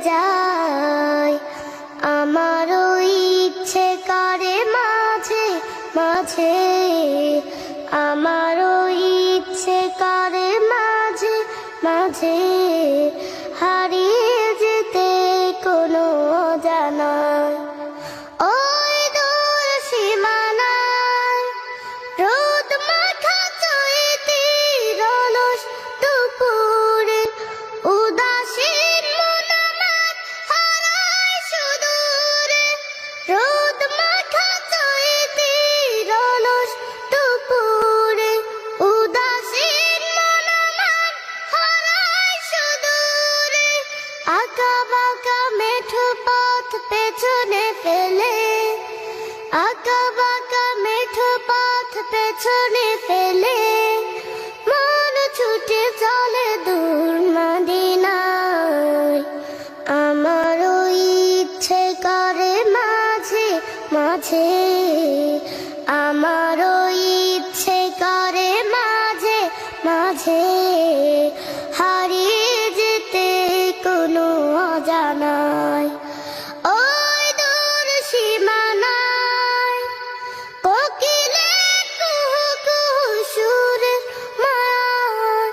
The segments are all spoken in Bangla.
যায়। আমারও ইচ্ছে করে মাঝে মাঝে, আমারও ইচ্ছে করে মাঝে মাঝে হারিয়ে যেতে কোনো অজানায়। ওই দূর সীমানায় রোদ মাখা চৈতির অলস দুপুরে উদাসীন মন আমার হারায় সুদূরে। রোদ মাখা চৈতির অলস দুপুরে উদাসীন মন আমার হারায় সুদূরে। আঁকা বাঁকা মেঠো পথ পেছনে ফেলে, আঁকা বাঁকা মেঠো পথ পেছনে ফেলে মন ছুটে চলে দূর মদিনায়। আমারও ইচ্ছে করে মাঝে মাঝে, আমারও ইচ্ছে করে মাঝে মাঝে হারিয়ে যেতে কোনো অজানায়। ওই দূর সীমানায় কোকিলের কুহু কুহু সুরে মায়ায়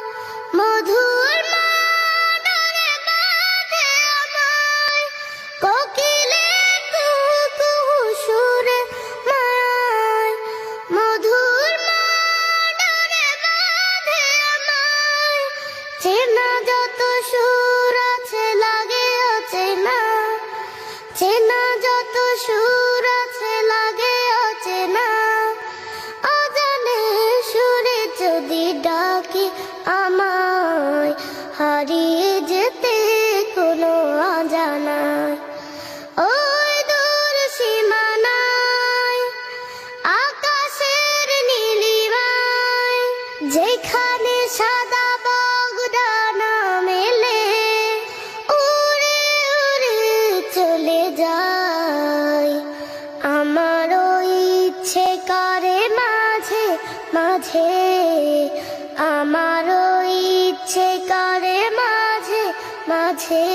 মধুর মাডারে বাঁধে আমায়। কোকিলের কুহু কুহু সুরে মায়ায় মধুর মাডারে বাঁধে আমায়। চেনা যত সুর আছে লাগে অচেনা, চেনা যত সুর আছে লাগে অচেনা। অজানে সুরে যদি ডাকে আমায় হারিয়ে যেতে কোনো অজানায়। ওই দূর সীমানায় আকাশের নীলিমায় যেখানে সাদা বগডানা মেলে উড়ে উড়ে চলে যায়। আমারও ইচ্ছে করে মাঝে মাঝে, আমারও ইচ্ছে করে মাঝে মাঝে